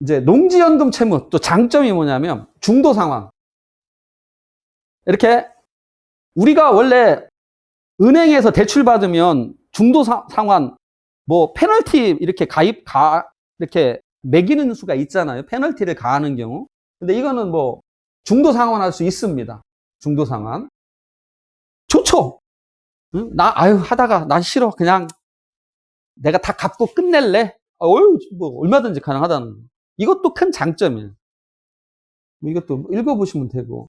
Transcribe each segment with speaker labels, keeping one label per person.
Speaker 1: 이제 농지연금 채무 또 장점이 뭐냐면 중도 상환. 이렇게 우리가 원래 은행에서 대출 받으면 중도 상환 뭐 페널티 이렇게 이렇게 매기는 수가 있잖아요. 페널티를 가하는 경우. 근데 이거는 뭐 중도 상환할 수 있습니다. 중도 상환. 좋죠. 응? 하다가 나 싫어. 그냥 내가 다 갚고 끝낼래. 뭐 얼마든지 가능하다는 거. 이것도 큰 장점이에요. 이것도 읽어보시면 되고.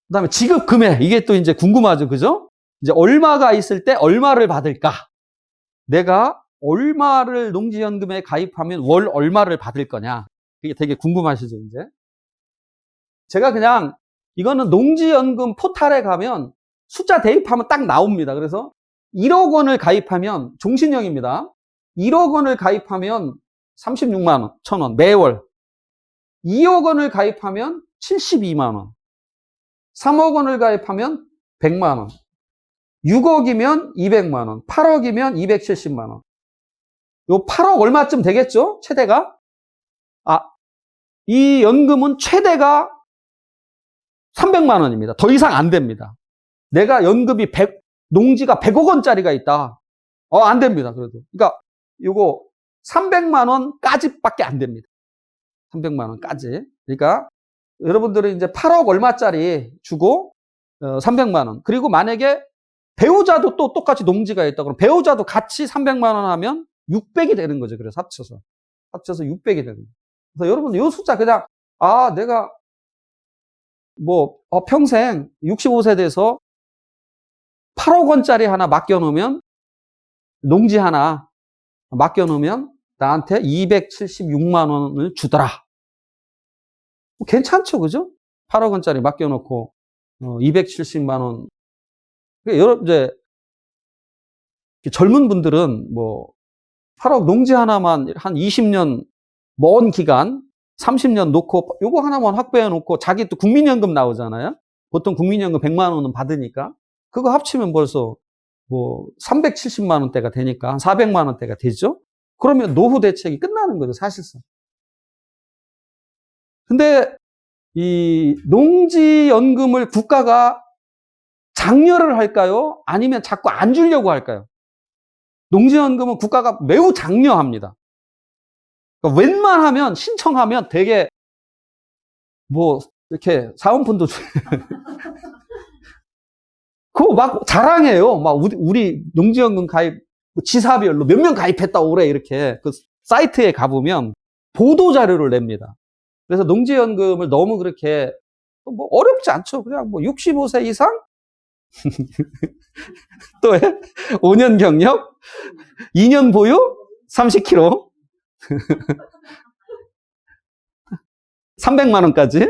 Speaker 1: 그 다음에 지급 금액. 이게 또 이제 궁금하죠. 그죠? 이제 얼마가 있을 때 얼마를 받을까? 내가 얼마를 농지연금에 가입하면 월 얼마를 받을 거냐? 이게 되게 궁금하시죠, 이제? 제가 그냥 이거는 농지연금 포탈에 가면 숫자 대입하면 딱 나옵니다. 그래서 1억 원을 가입하면 종신형입니다. 1억 원을 가입하면 36만 원, 1,000원 매월. 2억 원을 가입하면 72만 원. 3억 원을 가입하면 100만 원. 6억이면 200만 원. 8억이면 270만 원. 요 8억 얼마쯤 되겠죠? 최대가? 이 연금은 최대가 300만 원입니다. 더 이상 안 됩니다. 내가 연금이 농지가 100억 원짜리가 있다. 안 됩니다. 그래도. 그러니까 요거 300만 원까지밖에 안 됩니다. 300만 원까지. 그러니까 여러분들은 이제 8억 얼마짜리 주고 300만 원. 그리고 만약에 배우자도 또 똑같이 농지가 있다. 그럼 배우자도 같이 300만 원 하면 600이 되는 거죠. 그래서 합쳐서 600이 되는 거예요. 그래서 여러분들 요 숫자 그냥 내가 뭐 평생 65세 돼서 8억 원짜리 하나 맡겨놓으면 농지 하나 맡겨놓으면 나한테 276만 원을 주더라. 괜찮죠, 그죠? 8억 원짜리 맡겨놓고 270만 원. 여러분 이제 젊은 분들은 뭐 8억 농지 하나만 한 20년 먼 기간 30년 놓고 요거 하나만 확보해 놓고 자기 또 국민연금 나오잖아요. 보통 국민연금 100만 원은 받으니까 그거 합치면 벌써 뭐 370만 원대가 되니까 한 400만 원대가 되죠. 그러면 노후 대책이 끝나는 거죠, 사실상. 근데 이 농지연금을 국가가 장려를 할까요? 아니면 자꾸 안 주려고 할까요? 농지연금은 국가가 매우 장려합니다. 그러니까 웬만하면 신청하면 되게 뭐 이렇게 사은품도 그거 막 자랑해요. 막 우리 농지연금 가입 지사별로 몇 명 가입했다 올해 이렇게 그 사이트에 가보면 보도 자료를 냅니다. 그래서 농지연금을 너무 그렇게 뭐 어렵지 않죠. 그냥 뭐 65세 이상 또 5년 경력 2년 보유 30kg 300만 원까지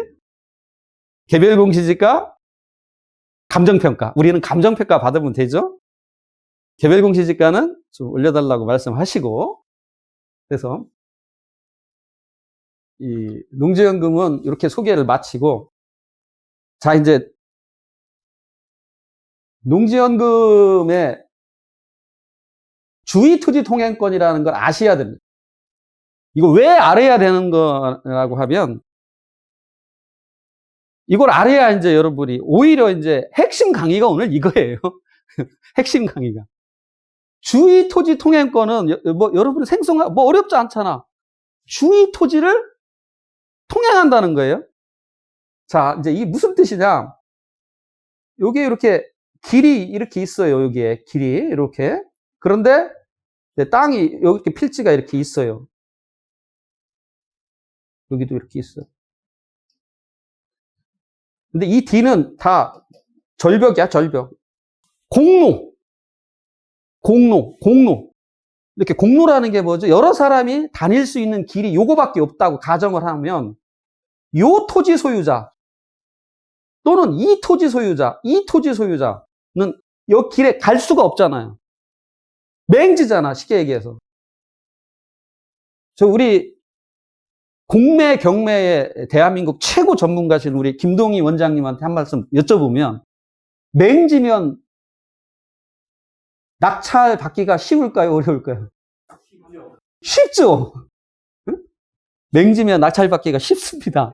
Speaker 1: 개별 공시지가 감정평가. 우리는 감정평가 받으면 되죠. 개별 공시지가는 좀 올려달라고 말씀하시고. 그래서 이 농지연금은 이렇게 소개를 마치고, 자 이제 농지연금의 주의투지통행권이라는 걸 아셔야 됩니다. 이거 왜 알아야 되는 거라고 하면, 이걸 알아야 이제 여러분이 오히려 이제 핵심 강의가 오늘 이거예요. 핵심 강의가. 주의토지통행권은 뭐 여러분 뭐 어렵지 않잖아. 주의토지를 통행한다는 거예요. 자, 이제 이게 무슨 뜻이냐? 요게 이렇게 길이 이렇게 있어요. 여기에 길이 이렇게. 그런데 땅이 이렇게 필지가 이렇게 있어요. 여기도 이렇게 있어요. 근데 이 D는 다 절벽이야, 절벽. 공로. 이렇게 공로라는 게 뭐죠? 여러 사람이 다닐 수 있는 길이 요거밖에 없다고 가정을 하면 요 토지 소유자 또는 이 토지 소유자는 요 길에 갈 수가 없잖아요. 맹지잖아, 쉽게 얘기해서. 우리 공매 경매의 대한민국 최고 전문가신 우리 김동희 원장님한테 한 말씀 여쭤보면 맹지면 낙찰 받기가 쉬울까요? 어려울까요? 쉽죠? 응? 맹지면 낙찰 받기가 쉽습니다.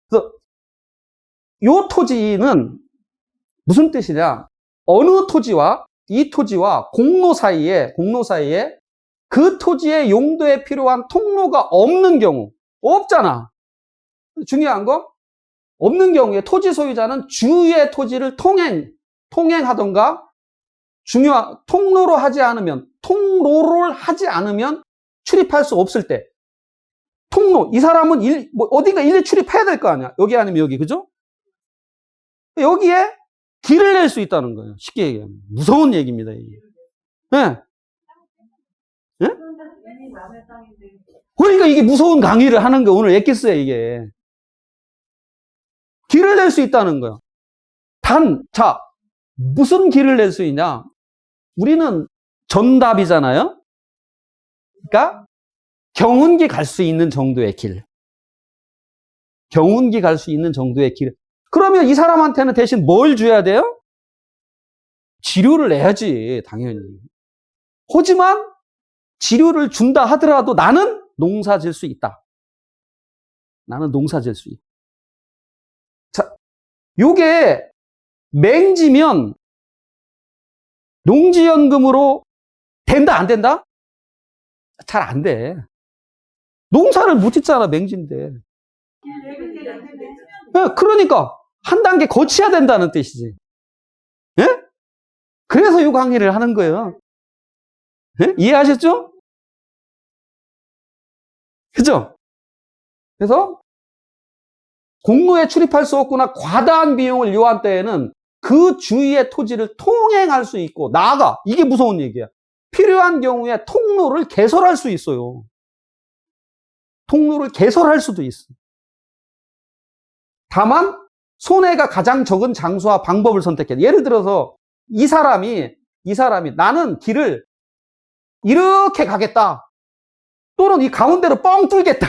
Speaker 1: 그래서 요 토지는 무슨 뜻이냐? 어느 토지와 이 토지와 공로 사이에 그 토지의 용도에 필요한 통로가 없는 경우, 없잖아. 중요한 거, 없는 경우에 토지 소유자는 주위의 토지를 통행하던가, 통로를 하지 않으면 출입할 수 없을 때, 통로, 이 사람은 어딘가 일리 출입해야 될 거 아니야. 여기 아니면 여기, 그죠? 여기에 길을 낼 수 있다는 거예요. 쉽게 얘기하면. 무서운 얘기입니다, 이게. 네. 네? 그러니까 이게 무서운 강의를 하는 게 오늘 엑기스야, 이게. 길을 낼 수 있다는 거예요. 자, 무슨 길을 낼 수 있냐? 우리는 전답이잖아요? 그러니까, 경운기 갈 수 있는 정도의 길. 경운기 갈 수 있는 정도의 길. 그러면 이 사람한테는 대신 뭘 줘야 돼요? 지료를 내야지, 당연히. 하지만, 지료를 준다 하더라도 나는 농사 질 수 있다. 나는 농사 질 수 있다. 자, 요게 맹지면 농지연금으로 된다, 안 된다? 잘 안 돼. 농사를 못 짓잖아, 맹지인데. 그러니까 한 단계 거쳐야 된다는 뜻이지. 예? 그래서 이 강의를 하는 거예요. 예? 이해하셨죠? 그죠? 그래서 공로에 출입할 수 없거나 과다한 비용을 요한 때에는 그 주위의 토지를 통행할 수 있고, 나아가, 이게 무서운 얘기야. 필요한 경우에 통로를 개설할 수 있어요. 통로를 개설할 수도 있어. 다만 손해가 가장 적은 장소와 방법을 선택해. 예를 들어서 이 사람이 나는 길을 이렇게 가겠다. 또는 이 가운데로 뻥 뚫겠다.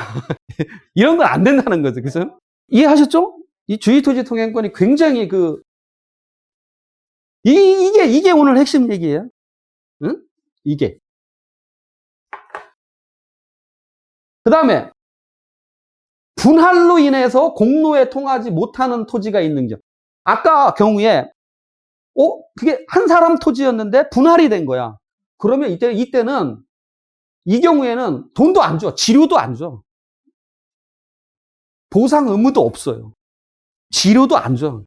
Speaker 1: 이런 건 안 된다는 거죠. 그죠? 이해하셨죠? 이 주의토지 통행권이 굉장히 이게 오늘 핵심 얘기예요. 응? 이게. 그 다음에 분할로 인해서 공로에 통하지 못하는 토지가 있는 경우. 아까 경우에 그게 한 사람 토지였는데 분할이 된 거야. 그러면 이때는 이 경우에는 돈도 안 줘. 지료도 안 줘. 보상 의무도 없어요. 지료도 안 줘.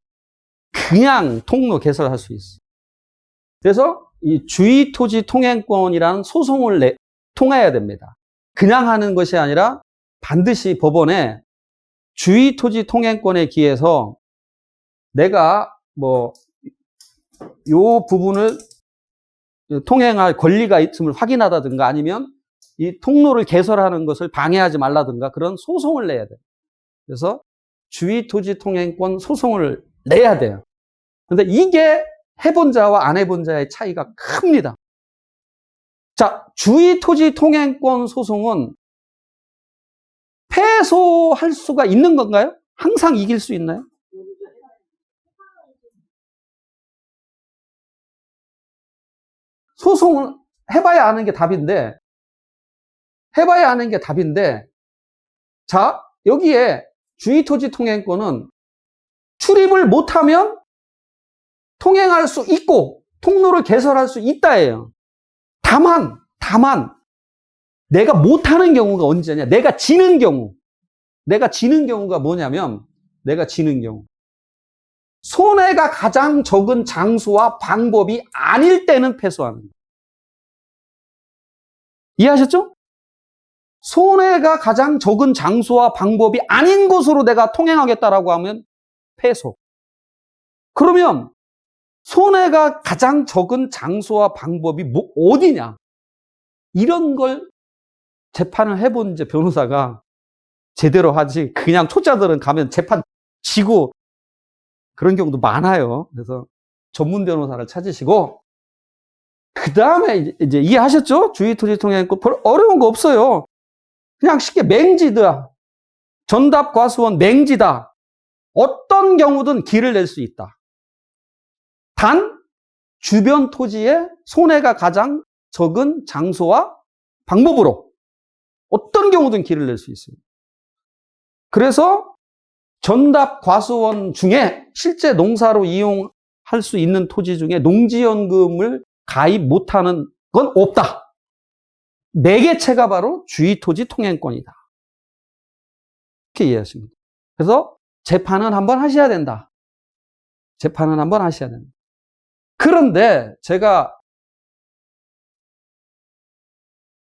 Speaker 1: 그냥 통로 개설할 수 있어. 그래서 이 주의토지 통행권이라는 소송을 통해야 됩니다. 그냥 하는 것이 아니라 반드시 법원에 주의토지 통행권에 기해서 내가 요 부분을 통행할 권리가 있음을 확인하다든가 아니면 이 통로를 개설하는 것을 방해하지 말라든가 그런 소송을 내야 돼요. 그래서 주의토지 통행권 소송을 내야 돼요. 그런데 이게 해본 자와 안 해본 자의 차이가 큽니다. 자, 주의토지 통행권 소송은 패소할 수가 있는 건가요? 항상 이길 수 있나요? 소송을 해봐야 아는 게 답인데, 자, 여기에 주의토지 통행권은 출입을 못하면 통행할 수 있고, 통로를 개설할 수 있다예요. 다만, 내가 못하는 경우가 언제냐? 내가 지는 경우가 뭐냐면, 손해가 가장 적은 장소와 방법이 아닐 때는 패소하는 거예요. 이해하셨죠? 손해가 가장 적은 장소와 방법이 아닌 곳으로 내가 통행하겠다라고 하면 패소. 그러면 손해가 가장 적은 장소와 방법이 어디냐? 이런 걸 재판을 해본 이제 변호사가 제대로 하지. 그냥 초짜들은 가면 재판 지고 그런 경우도 많아요. 그래서 전문 변호사를 찾으시고 그 다음에 이제 이해하셨죠? 주의토지 통행권 별로 어려운 거 없어요. 그냥 쉽게 맹지다. 전답 과수원 맹지다. 어떤 경우든 길을 낼 수 있다. 단 주변 토지에 손해가 가장 적은 장소와 방법으로 어떤 경우든 길을 낼 수 있어요. 그래서 전답 과수원 중에 실제 농사로 이용할 수 있는 토지 중에 농지연금을 가입 못하는 건 없다. 매개체가 바로 주의토지 통행권이다. 이렇게 이해하시면 돼요. 그래서 재판은 한번 하셔야 된다. 재판은 한번 하셔야 된다. 그런데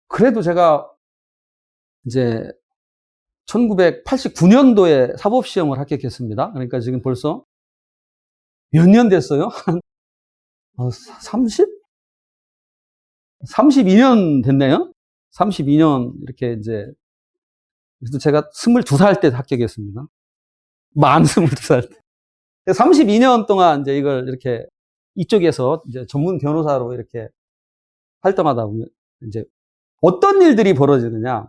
Speaker 1: 그래도 제가 이제 1989년도에 사법시험을 합격했습니다. 그러니까 지금 벌써 몇 년 됐어요? 32년 됐네요? 32년, 이렇게 이제. 그래서 제가 22살 때 합격했습니다. 만 22살 때. 32년 동안 이제 이걸 이렇게 이쪽에서 이제 전문 변호사로 이렇게 활동하다 보면 이제 어떤 일들이 벌어지느냐.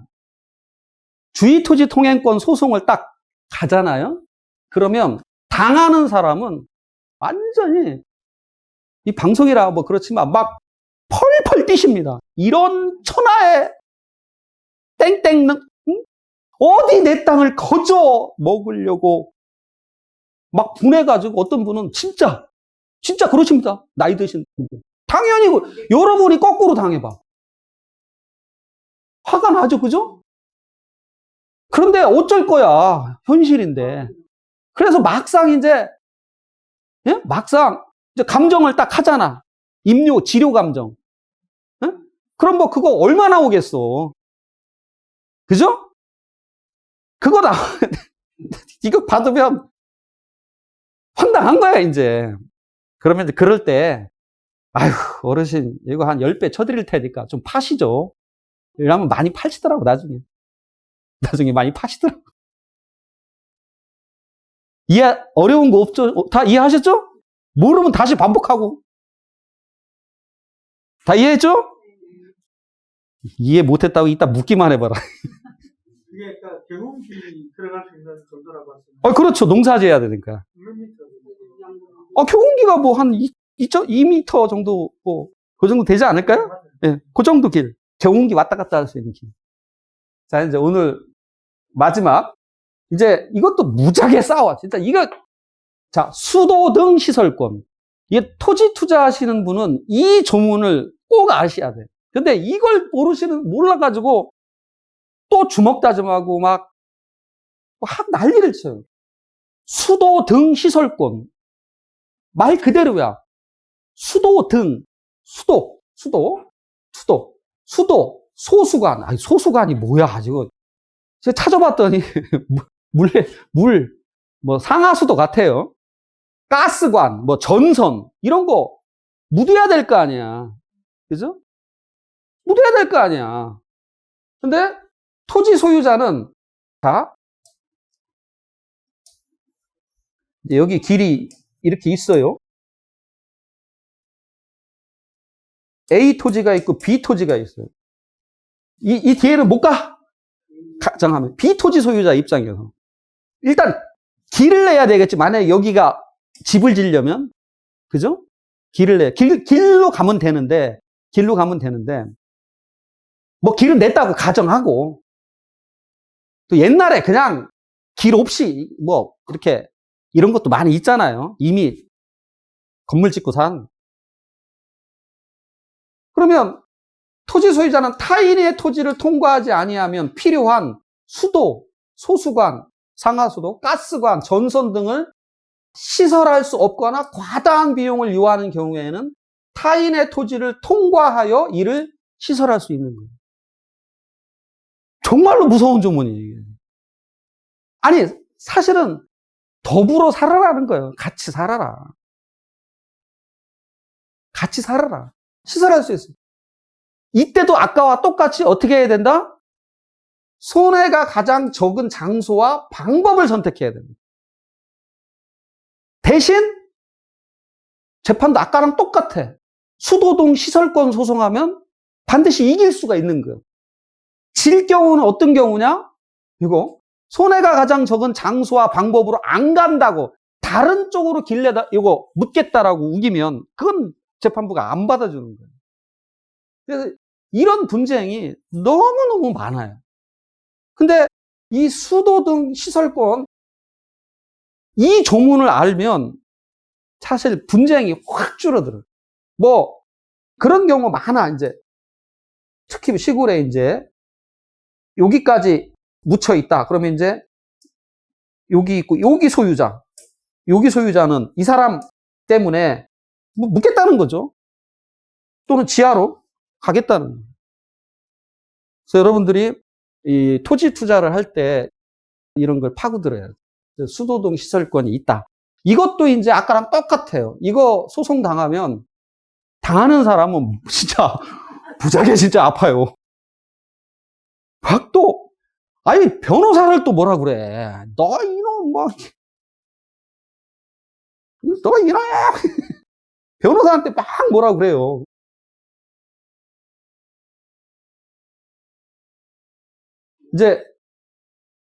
Speaker 1: 주의토지 통행권 소송을 딱 가잖아요? 그러면 당하는 사람은 완전히 이 방송이라 뭐 그렇지만 막 펄펄 뛰십니다. 이런 천하의 땡땡, 응? 어디 내 땅을 거저 먹으려고 막 분해가지고 어떤 분은 진짜 그러십니다. 나이 드신 분. 당연히 여러분이 거꾸로 당해봐. 화가 나죠, 그죠? 그런데 어쩔 거야. 현실인데. 그래서 막상 이제 감정을 딱 하잖아. 치료 감정. 예? 그럼 뭐 그거 얼마 나오겠어. 그죠? 그거 이거 받으면 황당한 거야, 이제. 그러면 이제 그럴 때, 아휴, 어르신, 이거 한 10배 쳐드릴 테니까 좀 파시죠. 이러면 많이 파시더라고, 나중에 많이 파시더라고. 어려운 거 없죠? 다 이해하셨죠? 모르면 다시 반복하고. 다 이해했죠? 이해 못했다고 이따 묻기만 해봐라.
Speaker 2: 그게 그러니까 경운기 들어갈 수 있는 정도라고 하시면.
Speaker 1: 그렇죠. 농사지어야 되니까.
Speaker 2: 몇 미터?
Speaker 1: 경운기가 뭐 한 2m 정도, 그 정도 되지 않을까요? 예, 그 정도 길. 경운기 왔다 갔다 할 수 있는 길. 자, 이제 오늘 마지막. 이제 이것도 무지하게 싸워. 진짜 자, 수도 등 시설권. 이게 토지 투자하시는 분은 이 조문을 꼭 아셔야 돼. 근데 이걸 몰라가지고 또 주먹다짐하고 막 난리를 쳐요. 수도 등 시설권. 말 그대로야. 수도 등, 소수관. 아니, 소수관이 뭐야, 지금. 제가 찾아봤더니, 뭐, 상하수도 같아요. 가스관, 뭐, 전선, 이런 거, 묻어야 될 거 아니야. 그죠? 묻어야 될 거 아니야. 근데, 토지 소유자는, 자, 여기 길이 이렇게 있어요. A 토지가 있고 B 토지가 있어요. 이 뒤에는 못 가. 가정하면 B 토지 소유자 입장에서 일단 길을 내야 되겠지. 만약에 여기가 집을 지으려면, 그죠? 길로 가면 되는데 뭐 길을 냈다고 가정하고, 또 옛날에 그냥 길 없이 뭐 이렇게 이런 것도 많이 있잖아요. 이미 건물 짓고 산. 그러면 토지 소유자는 타인의 토지를 통과하지 아니하면 필요한 수도, 소수관, 상하수도, 가스관, 전선 등을 시설할 수 없거나 과다한 비용을 요하는 경우에는 타인의 토지를 통과하여 이를 시설할 수 있는 거예요. 정말로 무서운 조문이에요. 아니, 사실은 더불어 살아라는 거예요. 같이 살아라. 시설할 수 있어요. 이때도 아까와 똑같이 어떻게 해야 된다? 손해가 가장 적은 장소와 방법을 선택해야 됩니다. 대신 재판도 아까랑 똑같아. 수도동 시설권 소송하면 반드시 이길 수가 있는 거예요. 질 경우는 어떤 경우냐? 이거 손해가 가장 적은 장소와 방법으로 안 간다고 다른 쪽으로 이거 묻겠다라고 우기면 그건 재판부가 안 받아주는 거예요. 그래서 이런 분쟁이 너무너무 많아요. 근데 이 수도 등 시설권 이 조문을 알면 사실 분쟁이 확 줄어들어요. 뭐 그런 경우 많아. 이제 특히 시골에 이제 여기까지 묻혀 있다. 그러면 이제 여기 있고 여기 소유자는 이 사람 때문에 묻겠다는 거죠. 또는 지하로 가겠다는 거예요. 그래서 여러분들이 이 토지 투자를 할 때 이런 걸 파고들어야 돼요. 수도등 시설권이 있다. 이것도 이제 아까랑 똑같아요. 이거 소송 당하면 당하는 사람은 진짜 부작에 진짜 아파요. 막 또 아니 변호사를 또 뭐라 그래. 너 이놈 뭐 너 이놈야 변호사한테 막 뭐라 그래요. 이제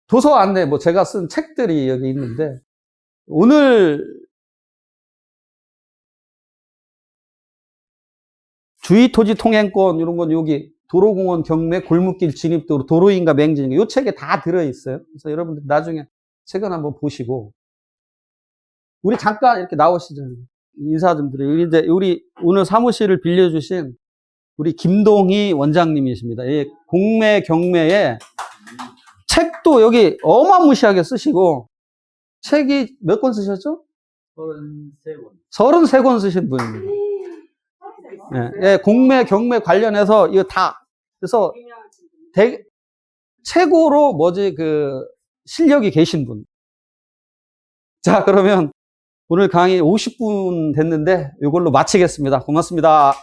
Speaker 1: 도서 안내 뭐 제가 쓴 책들이 여기 있는데 오늘 주의토지 통행권 이런 건 여기 도로공원 경매 골목길 진입 도로 도로인가 맹지인가 이 책에 다 들어있어요. 그래서 여러분들 나중에 책은 한번 보시고 우리 잠깐 이렇게 나오시죠. 인사 좀 드려요. 이제 우리 오늘 사무실을 빌려주신 우리 김동희 원장님이십니다. 이 공매 경매에 책도 여기 어마무시하게 쓰시고 책이 몇 권 쓰셨죠?
Speaker 2: 33권.
Speaker 1: 33권 쓰신 분입니다. 예, 공매, 경매 관련해서 이거 다. 그래서 최고로 실력이 계신 분. 자, 그러면 오늘 강의 50분 됐는데 이걸로 마치겠습니다. 고맙습니다.